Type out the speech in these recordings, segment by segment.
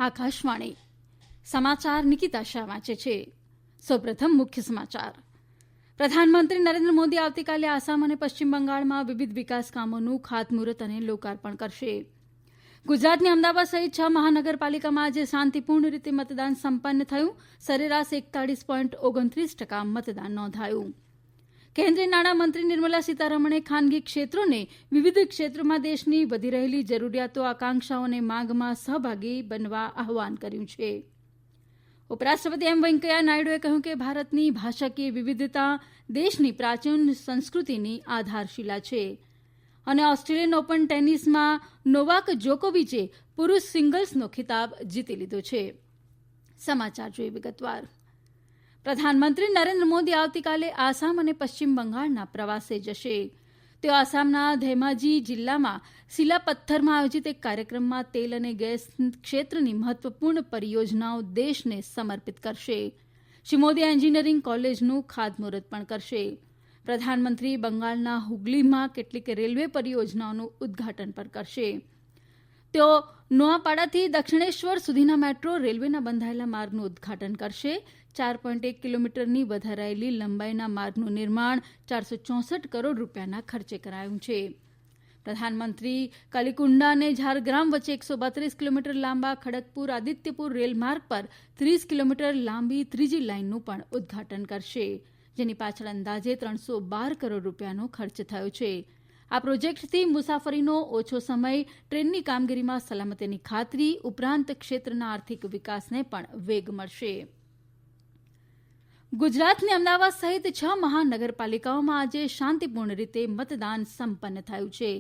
આકાશવાણી સમાચાર નિકિતા શાહ વાંચે છે. સૌપ્રથમ મુખ્ય સમાચાર. પ્રધાનમંત્રી નરેન્દ્ર મોદી આવતીકાલે આસામ અને પશ્ચિમ બંગાળમાં વિવિધ વિકાસ કામોનું ખાતમુહૂર્ત અને લોકાર્પણ કરશે. ગુજરાતની અમદાવાદ સહિત 6 મહાનગરપાલિકામાં આજે શાંતિપૂર્ણ રીતે મતદાન સંપન્ન થયું. સરેરાશ 41.29% મતદાન નોંધાયું. કેન્દ્રીય નાણામંત્રી નિર્મલા સીતારમણે ખાનગી ક્ષેત્રોને વિવિધ ક્ષેત્રોમાં દેશની વધી રહેલી જરૂરિયાતો આકાંક્ષાઓ અને માંગમાં સહભાગી બનવા આહવાન કર્યું છે. ઉપરાષ્ટ્રપતિ વેંકૈયા નાયડુએ કહ્યું કે ભારતની ભાષાકીય વિવિધતા દેશની પ્રાચીન સંસ્કૃતિની આધારશિલા છે. અને ઓસ્ટ્રેલિયન ઓપન ટેનિસમાં નોવાક જોકોવિચે પુરૂષ સિંગલ્સનો ખિતાબ જીતી લીધો છે. સમાચાર જોઈએ વિગતવાર. પ્રધાનમંત્રી નરેન્દ્ર મોદી આવતીકાલે આસામ અને પશ્ચિમ બંગાળના પ્રવાસે જશે. તેઓ આસામના ધેમાજી જિલ્લામાં સિલાપથ્થરમાં આયોજિત એક કાર્યક્રમમાં તેલ અને ગેસ ક્ષેત્રની મહત્વપૂર્ણ પરિયોજનાઓ દેશને સમર્પિત કરશે. શ્રી મોદી એન્જિનિયરિંગ કોલેજનું ખાતમુહૂર્ત પણ કરશે. પ્રધાનમંત્રી બંગાળના હુગલીમાં કેટલીક રેલવે પરિયોજનાઓનું ઉદઘાટન પણ કરશે. તેઓ નોઆપાડાથી દક્ષિણેશ્વર સુધીના મેટ્રો રેલવેના બંધાયેલા માર્ગનું ઉદઘાટન કરશે. 4.1 કિલોમીટરની વધારાયેલી લંબાઈના માર્ગનું નિર્માણ 464 કરોડ રૂપિયાના ખર્ચે કરાયું છે. પ્રધાનમંત્રી કલિકુંડા અને ઝારગ્રામ વચ્ચે 132 કિલોમીટર લાંબા ખડગપુર આદિત્યપુર રેલમાર્ગ પર 30 કિલોમીટર લાંબી ત્રીજી લાઇનનું પણ ઉદઘાટન કરશે, જેની પાછળ અંદાજે 312 કરોડ રૂપિયાનો ખર્ચ થયો છે. આ પ્રોજેક્ટથી મુસાફરીનો ઓછો સમય, ટ્રેનની કામગીરીમાં સલામતીની ખાતરી ઉપરાંત ક્ષેત્રના આર્થિક વિકાસને પણ વેગ મળશે. ગુજરાતની અમદાવાદ સહિત 6 મહાનગરપાલિકાઓમાં આજે શાંતિપૂર્ણ રીતે મતદાન સંપન્ન થયું છે.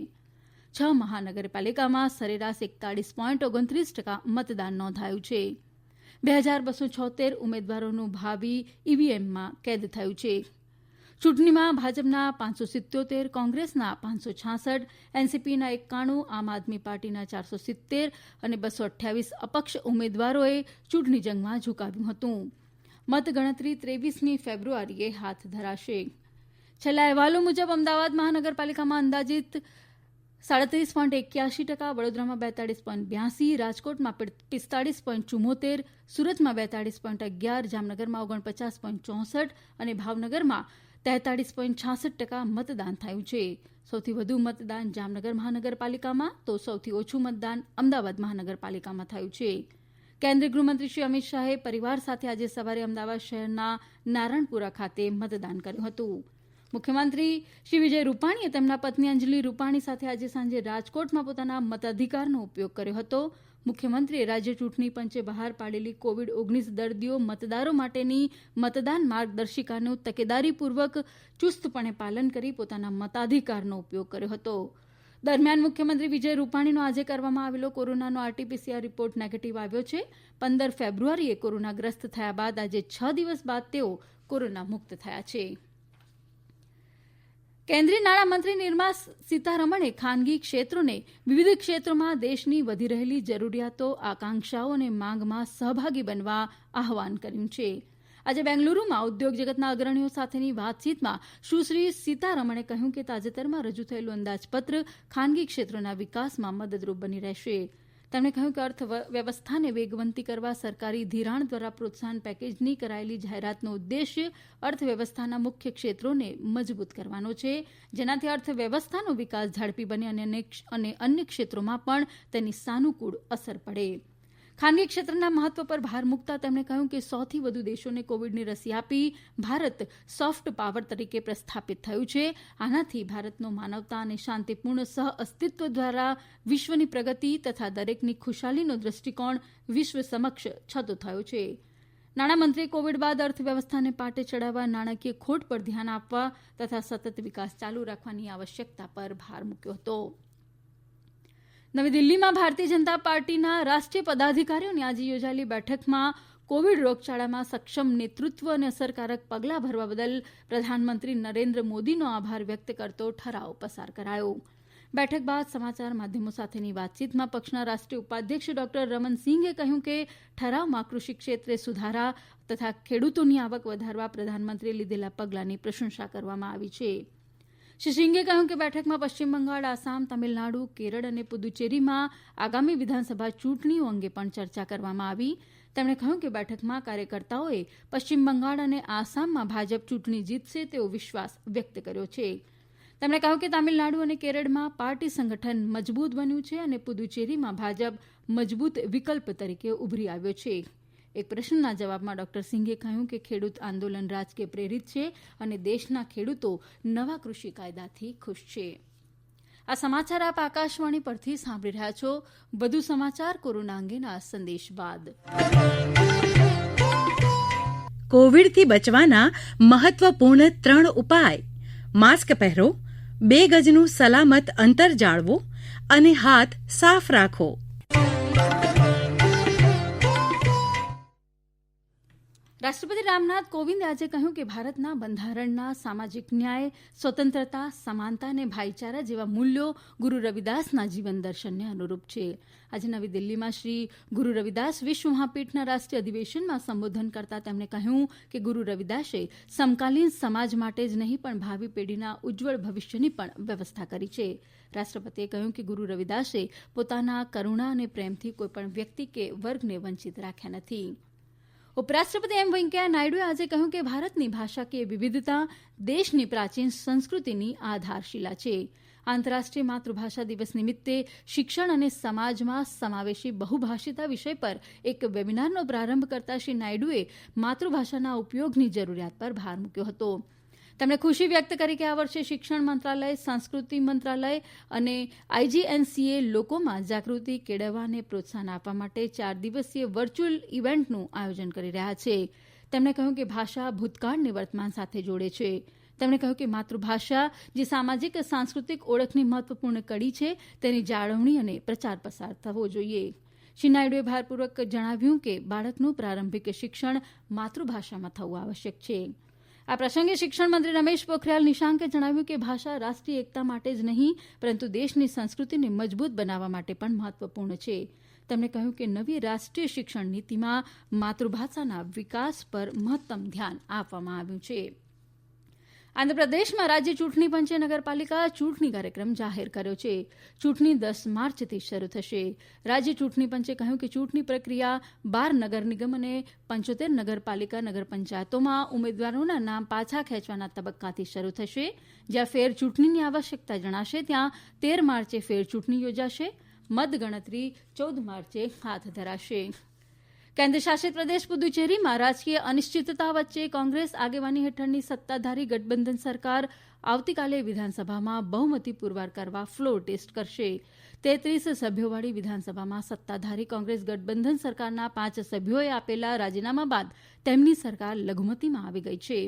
6 મહાનગરપાલિકામાં સરેરાશ 41.29% મતદાન નોંધાયું છે. 2276 ઉમેદવારોનું ભાવિ ઈવીએમમાં કેદ થયું છે. ચૂંટણીમાં ભાજપના 577, કોંગ્રેસના 566, એનસીપીના 91, આમ આદમી પાર્ટીના 470 અને 228 અપક્ષ ઉમેદવારોએ ચૂંટણી જંગમાં ઝુકાવ્યું હતું. મતગણતરી 23મી ફેબ્રુઆરીએ હાથ ધરાશે. છેલ્લા અહેવાલો મુજબ અમદાવાદ મહાનગરપાલિકામાં અંદાજિત 37.81%, વડોદરામાં 42.82%, રાજકોટમાં 45.74%, સુરતમાં 42.11%, જામનગરમાં 49.64% અને ભાવનગરમાં 43.66% મતદાન થયું છે. સૌથી વધુ મતદાન જામનગર મહાનગરપાલિકામાં તો સૌથી ઓછું મતદાન અમદાવાદ મહાનગરપાલિકામાં થયું છે. કેન્દ્રીય ગૃહમંત્રી શ્રી અમિત શાહે પરિવાર સાથે આજે સવારે અમદાવાદ શહેરના નારણપુરા ખાતે મતદાન કર્યું હતું. મુખ્યમંત્રી શ્રી વિજય રૂપાણીએ તેમના પત્ની અંજલિ રૂપાણી સાથે આજે સાંજે રાજકોટમાં પોતાના મતાધિકારનો ઉપયોગ કર્યો હતો. મુખ્યમંત્રીએ રાજ્ય ચૂંટણી પંચે બહાર પાડેલી કોવિડ-19 દર્દીઓ મતદારો માટેની મતદાન માર્ગદર્શિકાનું તકેદારીપૂર્વક ચુસ્તપણે પાલન કરી પોતાના મતાધિકારનો ઉપયોગ કર્યો હતો. દરમિયાન મુખ્યમંત્રી વિજય રૂપાણીનો આજે કરવામાં આવેલો કોરોનાનો આરટીપીસીઆર રિપોર્ટ નેગેટિવ આવ્યો છે. 15 ફેબ્રુઆરીએ કોરોનાગ્રસ્ત થયા બાદ આજે 6 દિવસ બાદ તેઓ કોરોના મુક્ત થયા છે. કેન્દ્રીય નાણામંત્રી નિર્મલા સીતારમણે ખાનગી ક્ષેત્રોને વિવિધ ક્ષેત્રોમાં દેશની વધી રહેલી જરૂરિયાતો આકાંક્ષાઓ અને માંગમાં સહભાગી બનવા આહવાન કર્યું છે. આજે બેંગલુરુમાં ઉદ્યોગ જગતના અગ્રણીઓ સાથેની વાતચીતમાં સુશ્રી સીતારમણે કહ્યું કે તાજેતરમાં રજૂ થયેલું અંદાજપત્ર ખાનગી ક્ષેત્રોના વિકાસમાં મદદરૂપ બની રહેશે. તેમણે કહ્યું કે અર્થવ્યવસ્થાને વેગવંતી કરવા સરકારી ધિરાણ દ્વારા પ્રોત્સાહન પેકેજની કરાયેલી જાહેરાતનો ઉદ્દેશ્ય અર્થવ્યવસ્થાના મુખ્ય ક્ષેત્રોને મજબૂત કરવાનો છે, જેનાથી અર્થવ્યવસ્થાનો વિકાસ ઝડપી બને અને અન્ય ક્ષેત્રોમાં પણ તેની સાનુકૂળ અસર પડે. ખાનગી ક્ષેત્રના મહત્વ પર ભાર મૂકતા તેમણે કહ્યું કે 100થી વધુ દેશોને કોવિડની રસી આપી ભારત સોફ્ટ પાવર તરીકે પ્રસ્થાપિત થયું છે. આનાથી ભારતનો માનવતા અને શાંતિપૂર્ણ સહ અસ્તિત્વ દ્વારા વિશ્વની પ્રગતિ તથા દરેકની ખુશાલીનો દ્રષ્ટિકોણ વિશ્વ સમક્ષ છતો થયો છે. નાણામંત્રીએ કોવિડ બાદ અર્થવ્યવસ્થાને પાટે ચડાવવા, નાણાકીય ખોટ પર ધ્યાન આપવા તથા સતત વિકાસ ચાલુ રાખવાની આવશ્યકતા પર ભાર મૂક્યો હતો. નવી દિલ્હીમાં ભારતીય જનતા પાર્ટીના રાષ્ટ્રીય પદાધિકારીઓની આજે યોજાયેલી બેઠકમાં કોવિડ રોગચાળામાં સક્ષમ નેતૃત્વ અને અસરકારક પગલાં ભરવા બદલ પ્રધાનમંત્રી નરેન્દ્ર મોદીનો આભાર વ્યક્ત કરતો ઠરાવ પસાર કરાયો. બેઠક બાદ સમાચાર માધ્યમો સાથેની વાતચીતમાં પક્ષના રાષ્ટ્રીય ઉપાધ્યક્ષ ડોક્ટર રમનસિંઘે કહ્યું કે ઠરાવમાં કૃષિ ક્ષેત્રે સુધારા તથા ખેડૂતોની આવક વધારવા પ્રધાનમંત્રીએ લીધેલા પગલાંની પ્રશંસા કરવામાં આવી છે. શ્રી સિંઘે કહ્યું કે બેઠકમાં પશ્ચિમ બંગાળ, આસામ, તમિલનાડુ, કેરળ અને પુદુચેરીમાં આગામી વિધાનસભા ચૂંટણીઓ અંગે પણ ચર્ચા કરવામાં આવી. તેમણે કહ્યું કે બેઠકમાં કાર્યકર્તાઓએ પશ્ચિમ બંગાળ અને આસામમાં ભાજપ ચૂંટણી જીતશે તેવો વિશ્વાસ વ્યક્ત કર્યો છે. તેમણે કહ્યું કે તામિલનાડુ અને કેરળમાં પાર્ટી સંગઠન મજબૂત બન્યું છે અને પુદુચેરીમાં ભાજપ મજબૂત વિકલ્પ તરીકે ઉભરી આવ્યો છે. એક પ્રશ્નના જવાબમાં ડોક્ટર સિંઘે કહ્યું કે ખેડૂત આંદોલન રાજકીય પ્રેરિત છે અને દેશના ખેડૂતો નવા કૃષિ કાયદાથી ખુશ છે. આ સમાચાર આપ આકાશવાણી પરથી સાંભળી રહ્યા છો. વધુ સમાચાર કોરોના અંગેના સંદેશ બાદ. કોવિડથી બચવાના મહત્વપૂર્ણ 3 ઉપાય: માસ્ક પહેરો, 2 ગજનું સલામત અંતર જાળવો અને હાથ સાફ રાખો. રાષ્ટ્રપતિ રામનાથ કોવિંદે આજે કહ્યું કે ભારતના બંધારણના સામાજિક ન્યાય, સ્વતંત્રતા, સમાનતા અને ભાઈચારા જેવા મૂલ્યો ગુરુ રવિદાસના જીવન દર્શનને અનુરૂપ છે. આજે નવી દિલ્હીમાં શ્રી ગુરુ રવિદાસ વિશ્વ મહાપીઠના રાષ્ટ્રીય અધિવેશનમાં સંબોધન કરતાં તેમણે કહ્યું કે ગુરુ રવિદાસે સમકાલીન સમાજ માટે જ નહીં પણ ભાવિ પેઢીના ઉજ્જવળ ભવિષ્યની પણ વ્યવસ્થા કરી છે. રાષ્ટ્રપતિએ કહ્યું કે ગુરુ રવિદાસે પોતાના કરુણા અને પ્રેમથી કોઈપણ વ્યક્તિ કે વર્ગને વંચિત રાખ્યા નથી. ઉપરાષ્ટ્રપતિ એમ વેંકૈયા નાયડુએ આજે કહ્યું કે ભારતની ભાષાકીય વિવિધતા દેશની પ્રાચીન સંસ્કૃતિની આધારશિલા છે. આંતરરાષ્ટ્રીય માતૃભાષા દિવસ નિમિત્તે શિક્ષણ અને સમાજમાં સમાવેશી બહુભાષિતા વિષય પર એક વેબિનારનો પ્રારંભ કરતા શ્રી નાયડુએ માતૃભાષાના ઉપયોગની જરૂરિયાત પર ભાર મૂક્યો હતો. તેમણે ખુશી વ્યક્ત કરી કે આ વર્ષે શિક્ષણ મંત્રાલય, સંસ્કૃતિ મંત્રાલય અને આઈજીએનસીએ લોકોમાં જાગૃતિ કેળવવા અને પ્રોત્સાહન આપવા માટે 4 દિવસીય વર્ચ્યુઅલ ઇવેન્ટનું આયોજન કરી રહ્યા છે. તેમણે કહ્યું કે ભાષા ભૂતકાળને વર્તમાન સાથે જોડે છે. તેમણે કહ્યું કે માતૃભાષા જે સામાજિક સાંસ્કૃતિક ઓળખની મહત્વપૂર્ણ કડી છે તેની જાળવણી અને પ્રચાર પ્રસાર થવો જોઈએ. શ્રી નાયડુએ ભારપૂર્વક જણાવ્યું કે બાળકનું પ્રારંભિક શિક્ષણ માતૃભાષામાં થવું આવશ્યક છે. આ પ્રસંગે શિક્ષણ મંત્રી રમેશ પોખરિયાલ નિશાંકે જણાવ્યું કે ભાષા રાષ્ટ્રીય એકતા માટે જ નહીં પરંતુ દેશની સંસ્કૃતિને મજબૂત બનાવવા માટે પણ મહત્વપૂર્ણ છે. તેમણે કહ્યું કે નવી રાષ્ટ્રીય શિક્ષણ નીતિમાં માતૃભાષાના વિકાસ પર મહત્તમ ધ્યાન આપવામાં આવ્યું છે. આંધ્રપ્રદેશમાં રાજ્ય ચૂંટણી પંચે નગરપાલિકા ચૂંટણી કાર્યક્રમ જાહેર કર્યો છે. ચૂંટણી 10 માર્ચથી શરૂ થશે. રાજ્ય ચૂંટણી પંચે કહ્યું કે ચૂંટણી પ્રક્રિયા 12 નગર નિગમ અને 75 નગરપાલિકા નગર પંચાયતોમાં ઉમેદવારોના નામ પાછા ખેંચવાના તબક્કાથી શરૂ થશે. જ્યાં ફેર ચૂંટણીની આવશ્યકતા જણાશે ત્યાં 13 માર્ચે ફેર ચૂંટણી યોજાશે. મતગણતરી 14 માર્ચે હાથ ધરાશે. કેન્દ્રશાસિત પ્રદેશ પુદુચેરીમાં રાજકીય અનિશ્ચિતતા વચ્ચે કોંગ્રેસ આગેવાની હેઠળની સત્તાધારી ગઠબંધન સરકાર આવતીકાલે વિધાનસભામાં બહુમતી પુરવાર કરવા ફ્લોર ટેસ્ટ કરશે. 33 સભ્યોવાળી વિધાનસભામાં સત્તાધારી કોંગ્રેસ ગઠબંધન સરકારના 5 સભ્યોએ આપેલા રાજીનામા બાદ તેમની સરકાર લઘુમતીમાં આવી ગઈ છે.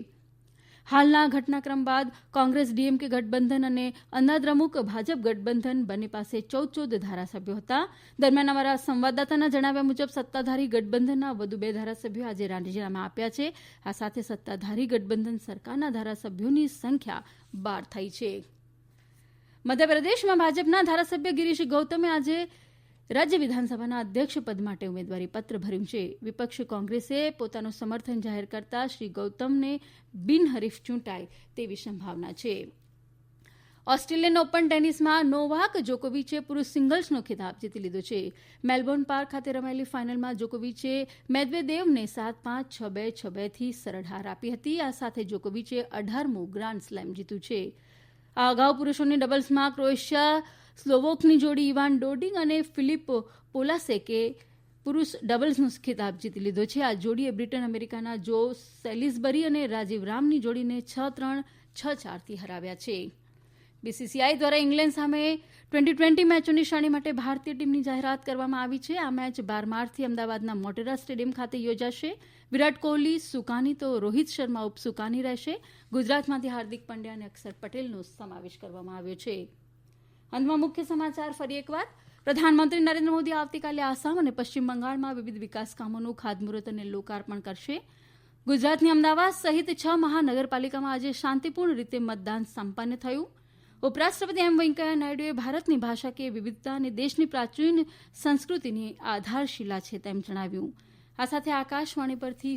હાલના ઘટનાક્રમ બાદ કોંગ્રેસ ડીએમકે ગઠબંધન અને અન્નાદ્રમુક ભાજપ ગઠબંધન બંને પાસે 14 ધારાસભ્યો હતા. દરમિયાન અમારા સંવાદદાતાના જણાવ્યા મુજબ સત્તાધારી ગઠબંધનના વધુ 2 ધારાસભ્યો આજે રાજીનામા આપ્યા છે. આ સાથે સત્તાધારી ગઠબંધન સરકારના ધારાસભ્યોની સંખ્યા 12 થઈ છે. મધ્યપ્રદેશમાં ભાજપના ધારાસભ્ય ગિરીશ ગૌતમે આજે રાજ્ય વિધાનસભાના અધ્યક્ષ પદ માટે ઉમેદવારી પત્ર ભર્યું છે. વિપક્ષ કોંગ્રેસે પોતાનું સમર્થન જાહેર કરતા શ્રી ગૌતમને બિનહરીફ ચૂંટાય તેવી સંભાવના છે. ઓસ્ટ્રેલિયન ઓપન ટેનિસમાં નોવાક જોકોવિચે પુરુષ સિંગલ્સનો ખિતાબ જીતી લીધો છે. મેલબોર્ન પાર્ક ખાતે રમાયેલી ફાઇનલમાં જોકોવિચે મેદવેદેવને 7-5, 6-2, 6-2 થી સરળ હાર આપી હતી. આ સાથે જોકોવિચે 18મું ગ્રાન્ડ સ્લેમ જીત્યું છે. આ અગાઉ પુરુષોની ડબલ્સમાં ક્રોએશિયા સ્લોવોકની જોડી ઇવાન ડોડિગ અને ફિલિપ પોલાસેકે પુરુષ ડબલ્સનો ખિતાબ જીતી લીધો છે. આ જોડીએ બ્રિટન અમેરિકાના જો સેલિસબરી અને રાજીવ રામની જોડીને 6-3, 6-4 થી હરાવ્યા છે. બીસીસીઆઈ દ્વારા ઇંગ્લેન્ડ સામે 2020 મેચોની શ્રેણી માટે ભારતીય ટીમની જાહેરાત કરવામાં આવી છે. આ મેચ 12 માર્ચથી અમદાવાદના મોટેરા સ્ટેડિયમ ખાતે યોજાશે. વિરાટ કોહલી સુકાની તો રોહિત શર્મા ઉપસુકાની રહેશે. ગુજરાતમાંથી હાર્દિક પંડ્યા અને અક્ષર પટેલનો સમાવેશ કરવામાં આવ્યો છે. અંતમાં મુખ્ય સમાચાર ફરી એકવાર. પ્રધાનમંત્રી નરેન્દ્ર મોદી આવતીકાલે આસામ અને પશ્ચિમ બંગાળમાં વિવિધ વિકાસ કામોનું ખાતમુહૂર્ત અને લોકાર્પણ કરશે. ગુજરાતની અમદાવાદ સહિત 6 મહાનગરપાલિકામાં આજે શાંતિપૂર્ણ રીતે મતદાન સંપન્ન થયું. ઉપરાષ્ટ્રપતિ એમ વેંકૈયા નાયડુએ ભારતની ભાષાકીય વિવિધતા અને દેશની પ્રાચીન સંસ્કૃતિની આધારશિલા છે તેમ જણાવ્યું. આ સાથે આકાશવાણી પરથી